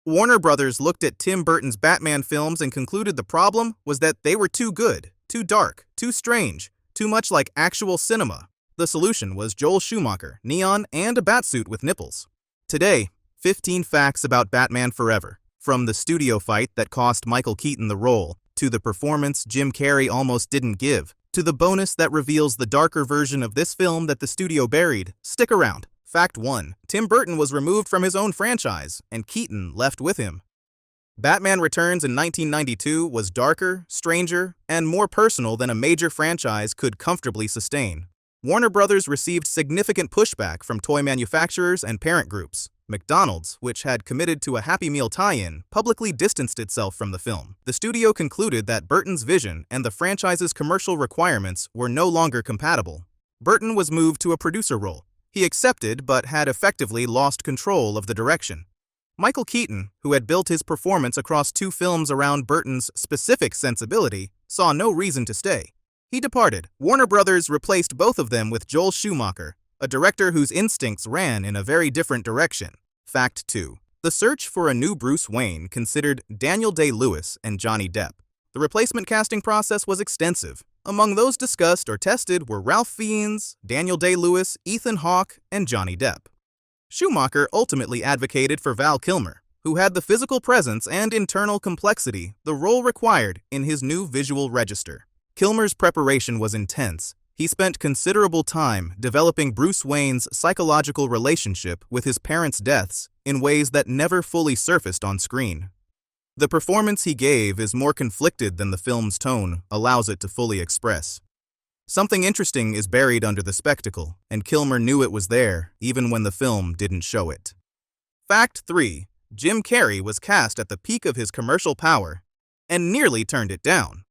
Warner Brothers looked at Tim Burton's Batman films and concluded the problem was that they were too good, too dark, too strange, too much like actual cinema. The solution was Joel Schumacher, neon, and a Batsuit with nipples. Today, 15 facts about Batman Forever. From the studio fight that cost Michael Keaton the role, to the performance Jim Carrey almost didn't give, to the bonus that reveals the darker version of this film that the studio buried. Stick around. Fact 1. Tim Burton was removed from his own franchise, and Keaton left with him. Batman Returns in 1992 was darker, stranger, and more personal than a major franchise could comfortably sustain. Warner Brothers received significant pushback from toy manufacturers and parent groups. McDonald's, which had committed to a Happy Meal tie-in, publicly distanced itself from the film. The studio concluded that Burton's vision and the franchise's commercial requirements were no longer compatible. Burton was moved to a producer role. He accepted but had effectively lost control of the direction. Michael Keaton, who had built his performance across 2 films around Burton's specific sensibility, saw no reason to stay. He departed. Warner Brothers replaced both of them with Joel Schumacher, a director whose instincts ran in a very different direction. Fact 2. The search for a new Bruce Wayne considered Daniel Day-Lewis and Johnny Depp. The replacement casting process was extensive. Among those discussed or tested were Ralph Fiennes, Daniel Day-Lewis, Ethan Hawke, and Johnny Depp. Schumacher ultimately advocated for Val Kilmer, who had the physical presence and internal complexity the role required in his new visual register. Kilmer's preparation was intense. He spent considerable time developing Bruce Wayne's psychological relationship with his parents' deaths in ways that never fully surfaced on screen. The performance he gave is more conflicted than the film's tone allows it to fully express. Something interesting is buried under the spectacle, and Kilmer knew it was there even when the film didn't show it. Fact 3. Jim Carrey was cast at the peak of his commercial power and nearly turned it down.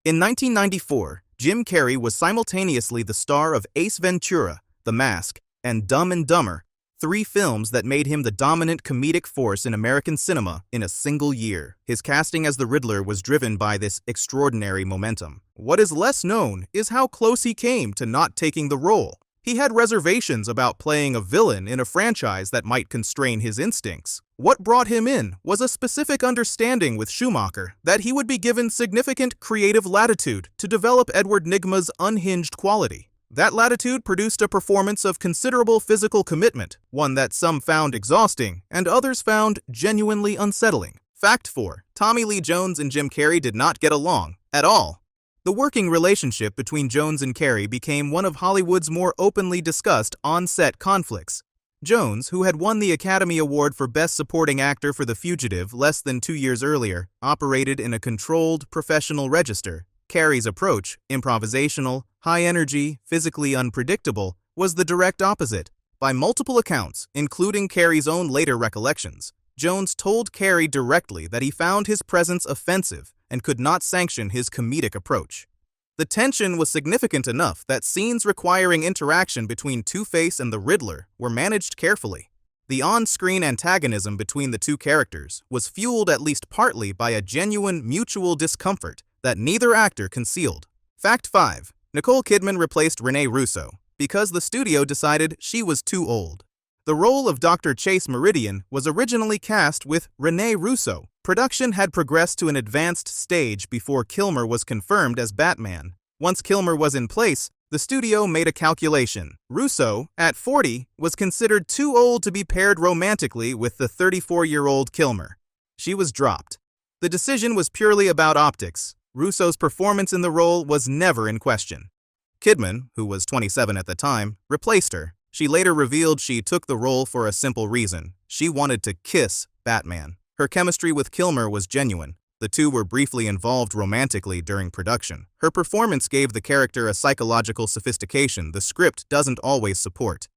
In 1994, Jim Carrey was simultaneously the star of Ace Ventura, The Mask, and Dumb and Dumber, 3 films that made him the dominant comedic force in American cinema in a single year. His casting as the Riddler was driven by this extraordinary momentum. What is less known is how close he came to not taking the role. He had reservations about playing a villain in a franchise that might constrain his instincts. What brought him in was a specific understanding with Schumacher that he would be given significant creative latitude to develop Edward Nygma's unhinged quality. That latitude produced a performance of considerable physical commitment, one that some found exhausting and others found genuinely unsettling. Fact 4. Tommy Lee Jones and Jim Carrey did not get along at all. The working relationship between Jones and Carrey became one of Hollywood's more openly discussed on-set conflicts. Jones, who had won the Academy Award for Best Supporting Actor for The Fugitive less than 2 years earlier, operated in a controlled, professional register. Carrey's approach, improvisational, high-energy, physically unpredictable, was the direct opposite. By multiple accounts, including Carrey's own later recollections, Jones told Carrey directly that he found his presence offensive and could not sanction his comedic approach. The tension was significant enough that scenes requiring interaction between Two-Face and the Riddler were managed carefully. The on-screen antagonism between the 2 characters was fueled at least partly by a genuine mutual discomfort that neither actor concealed. Fact 5. Nicole Kidman replaced Renee Russo because the studio decided she was too old. The role of Dr. Chase Meridian was originally cast with Renee Russo. Production had progressed to an advanced stage before Kilmer was confirmed as Batman. Once Kilmer was in place, the studio made a calculation. Russo, at 40, was considered too old to be paired romantically with the 34-year-old Kilmer. She was dropped. The decision was purely about optics. Russo's performance in the role was never in question. Kidman, who was 27 at the time, replaced her. She later revealed she took the role for a simple reason. She wanted to kiss Batman. Her chemistry with Kilmer was genuine. The 2 were briefly involved romantically during production. Her performance gave the character a psychological sophistication the script doesn't always support.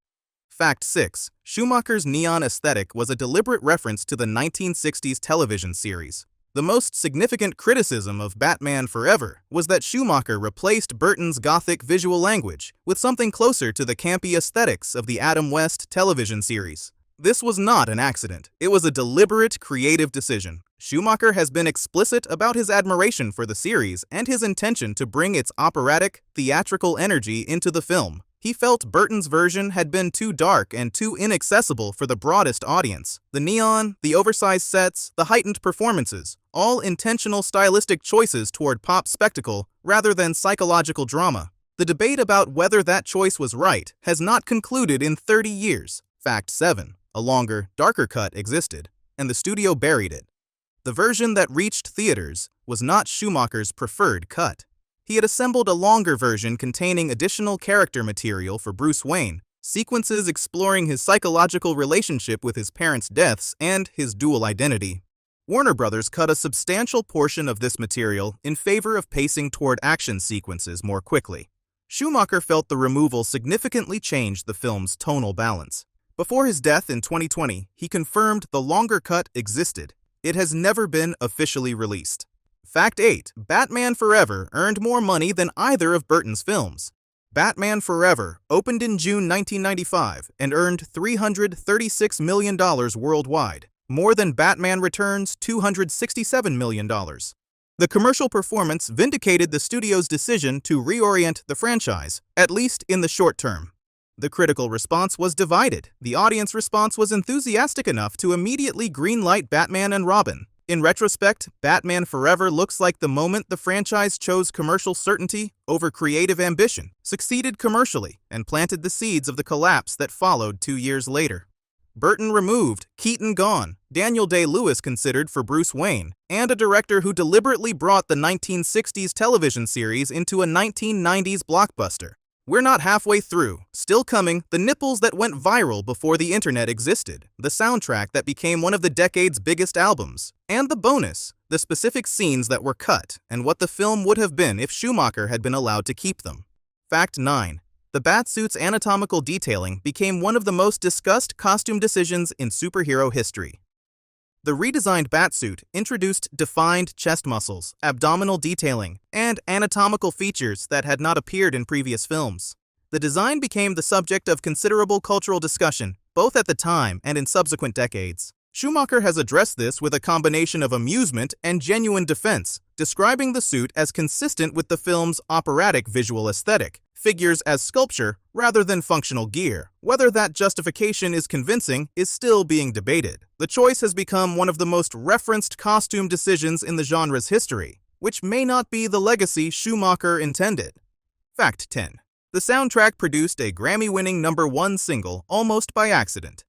Fact 6. Schumacher's neon aesthetic was a deliberate reference to the 1960s television series. The most significant criticism of Batman Forever was that Schumacher replaced Burton's gothic visual language with something closer to the campy aesthetics of the Adam West television series. This was not an accident. It was a deliberate, creative decision. Schumacher has been explicit about his admiration for the series and his intention to bring its operatic, theatrical energy into the film. He felt Burton's version had been too dark and too inaccessible for the broadest audience. The neon, the oversized sets, the heightened performances, all intentional stylistic choices toward pop spectacle rather than psychological drama. The debate about whether that choice was right has not concluded in 30 years. Fact 7. A longer, darker cut existed, and the studio buried it. The version that reached theaters was not Schumacher's preferred cut. He had assembled a longer version containing additional character material for Bruce Wayne, sequences exploring his psychological relationship with his parents' deaths and his dual identity. Warner Brothers cut a substantial portion of this material in favor of pacing toward action sequences more quickly. Schumacher felt the removal significantly changed the film's tonal balance. Before his death in 2020, he confirmed the longer cut existed. It has never been officially released. Fact 8. Batman Forever earned more money than either of Burton's films. Batman Forever opened in June 1995 and earned $336 million worldwide, more than Batman Returns' $267 million. The commercial performance vindicated the studio's decision to reorient the franchise, at least in the short term. The critical response was divided. The audience response was enthusiastic enough to immediately greenlight Batman and Robin. In retrospect, Batman Forever looks like the moment the franchise chose commercial certainty over creative ambition, succeeded commercially, and planted the seeds of the collapse that followed 2 years later. Burton removed, Keaton gone, Daniel Day-Lewis considered for Bruce Wayne, and a director who deliberately brought the 1960s television series into a 1990s blockbuster. We're not halfway through. Still coming, the nipples that went viral before the internet existed, the soundtrack that became one of the decade's biggest albums, and the bonus, the specific scenes that were cut and what the film would have been if Schumacher had been allowed to keep them. Fact 9. The Batsuit's anatomical detailing became one of the most discussed costume decisions in superhero history. The redesigned Batsuit introduced defined chest muscles, abdominal detailing, and anatomical features that had not appeared in previous films. The design became the subject of considerable cultural discussion, both at the time and in subsequent decades. Schumacher has addressed this with a combination of amusement and genuine defense, describing the suit as consistent with the film's operatic visual aesthetic, figures as sculpture rather than functional gear. Whether that justification is convincing is still being debated. The choice has become one of the most referenced costume decisions in the genre's history, which may not be the legacy Schumacher intended. Fact 10. The soundtrack produced a Grammy-winning #1 single almost by accident.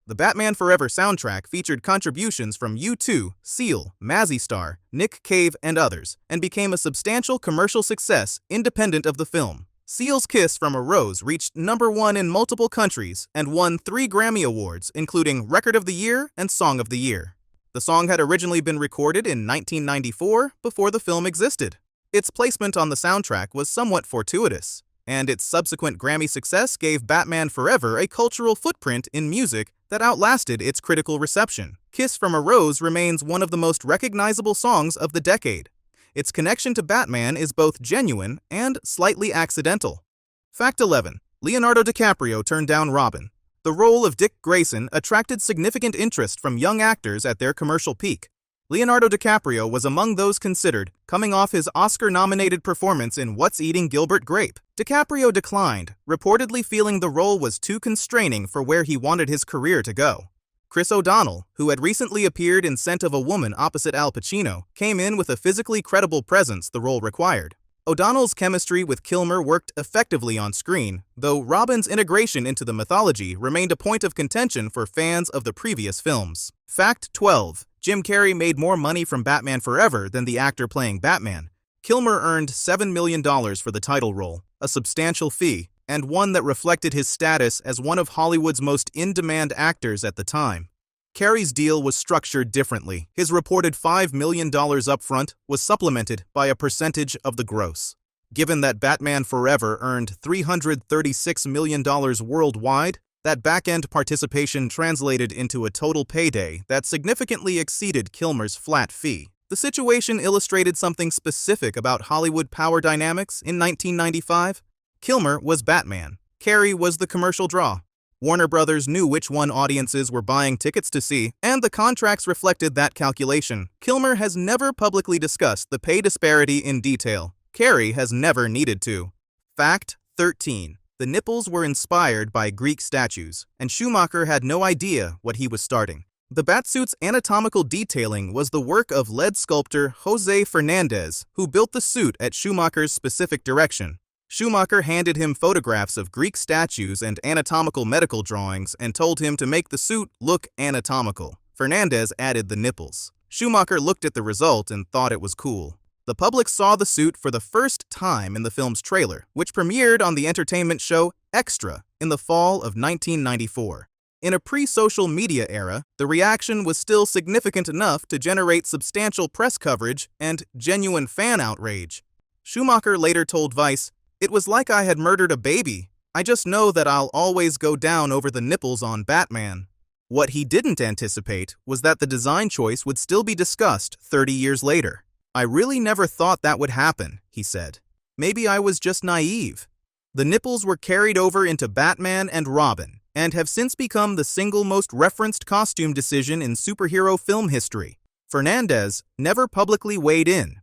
The Batman Forever soundtrack featured contributions from U2, Seal, Mazzy Star, Nick Cave, and others, and became a substantial commercial success independent of the film. Seal's Kiss from a Rose reached #1 in multiple countries and won 3 Grammy Awards, including Record of the Year and Song of the Year. The song had originally been recorded in 1994 before the film existed. Its placement on the soundtrack was somewhat fortuitous, and its subsequent Grammy success gave Batman Forever a cultural footprint in music that outlasted its critical reception. Kiss from a Rose remains one of the most recognizable songs of the decade. Its connection to Batman is both genuine and slightly accidental. Fact 11. Leonardo DiCaprio turned down Robin. The role of Dick Grayson attracted significant interest from young actors at their commercial peak. Leonardo DiCaprio was among those considered, coming off his Oscar-nominated performance in What's Eating Gilbert Grape. DiCaprio declined, reportedly feeling the role was too constraining for where he wanted his career to go. Chris O'Donnell, who had recently appeared in Scent of a Woman opposite Al Pacino, came in with a physically credible presence the role required. O'Donnell's chemistry with Kilmer worked effectively on screen, though Robin's integration into the mythology remained a point of contention for fans of the previous films. Fact 12. Jim Carrey made more money from Batman Forever than the actor playing Batman. Kilmer earned $7 million for the title role, a substantial fee, and one that reflected his status as one of Hollywood's most in-demand actors at the time. Carrey's deal was structured differently. His reported $5 million upfront was supplemented by a percentage of the gross. Given that Batman Forever earned $336 million worldwide, that back-end participation translated into a total payday that significantly exceeded Kilmer's flat fee. The situation illustrated something specific about Hollywood power dynamics in 1995. Kilmer was Batman. Carrey was the commercial draw. Warner Brothers knew which one audiences were buying tickets to see, and the contracts reflected that calculation. Kilmer has never publicly discussed the pay disparity in detail. Carrey has never needed to. Fact 13. The nipples were inspired by Greek statues, and Schumacher had no idea what he was starting. The Batsuit's anatomical detailing was the work of lead sculptor Jose Fernandez, who built the suit at Schumacher's specific direction. Schumacher handed him photographs of Greek statues and anatomical medical drawings and told him to make the suit look anatomical. Fernandez added the nipples. Schumacher looked at the result and thought it was cool. The public saw the suit for the first time in the film's trailer, which premiered on the entertainment show Extra in the fall of 1994. In a pre-social media era, the reaction was still significant enough to generate substantial press coverage and genuine fan outrage. Schumacher later told Vice, "It was like I had murdered a baby. I just know that I'll always go down over the nipples on Batman." What he didn't anticipate was that the design choice would still be discussed 30 years later. "I really never thought that would happen," he said. "Maybe I was just naive." The nipples were carried over into Batman and Robin, and have since become the single most referenced costume decision in superhero film history. Fernandez never publicly weighed in.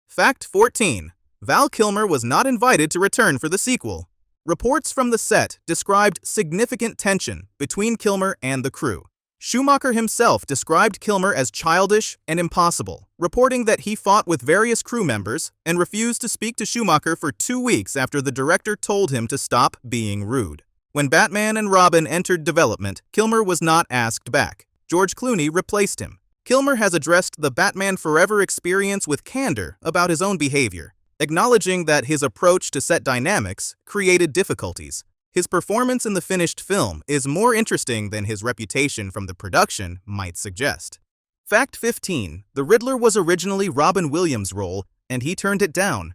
Fact 14. Val Kilmer was not invited to return for the sequel. Reports from the set described significant tension between Kilmer and the crew. Schumacher himself described Kilmer as childish and impossible, reporting that he fought with various crew members and refused to speak to Schumacher for 2 weeks after the director told him to stop being rude. When Batman and Robin entered development, Kilmer was not asked back. George Clooney replaced him. Kilmer has addressed the Batman Forever experience with candor about his own behavior, acknowledging that his approach to set dynamics created difficulties. His performance in the finished film is more interesting than his reputation from the production might suggest. Fact 15. The Riddler was originally Robin Williams' role, and he turned it down.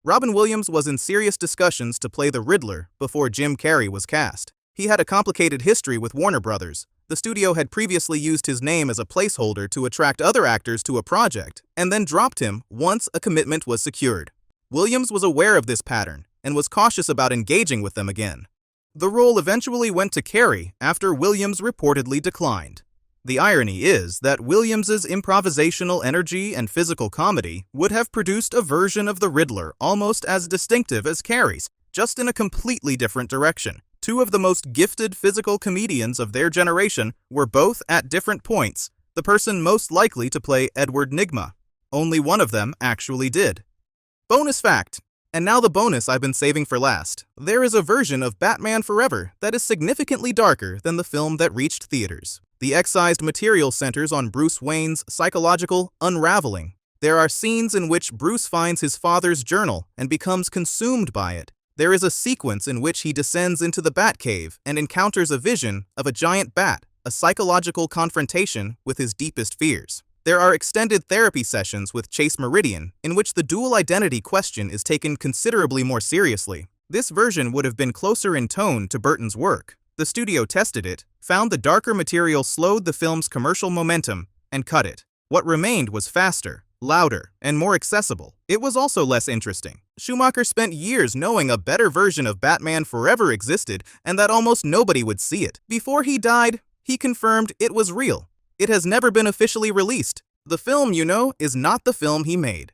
Robin Williams was in serious discussions to play the Riddler before Jim Carrey was cast. He had a complicated history with Warner Brothers. The studio had previously used his name as a placeholder to attract other actors to a project, and then dropped him once a commitment was secured. Williams was aware of this pattern and was cautious about engaging with them again. The role eventually went to Carrey after Williams reportedly declined. The irony is that Williams's improvisational energy and physical comedy would have produced a version of the Riddler almost as distinctive as Carrey's, just in a completely different direction. Two of the most gifted physical comedians of their generation were both at different points the person most likely to play Edward Nygma. Only one of them actually did. Bonus fact. And now the bonus I've been saving for last. There is a version of Batman Forever that is significantly darker than the film that reached theaters. The excised material centers on Bruce Wayne's psychological unraveling. There are scenes in which Bruce finds his father's journal and becomes consumed by it. There is a sequence in which he descends into the Batcave and encounters a vision of a giant bat, a psychological confrontation with his deepest fears. There are extended therapy sessions with Chase Meridian, in which the dual identity question is taken considerably more seriously. This version would have been closer in tone to Burton's work. The studio tested it, found the darker material slowed the film's commercial momentum, and cut it. What remained was faster, louder, and more accessible. It was also less interesting. Schumacher spent years knowing a better version of Batman Forever existed and that almost nobody would see it. Before he died, he confirmed it was real. It has never been officially released. The film, is not the film he made.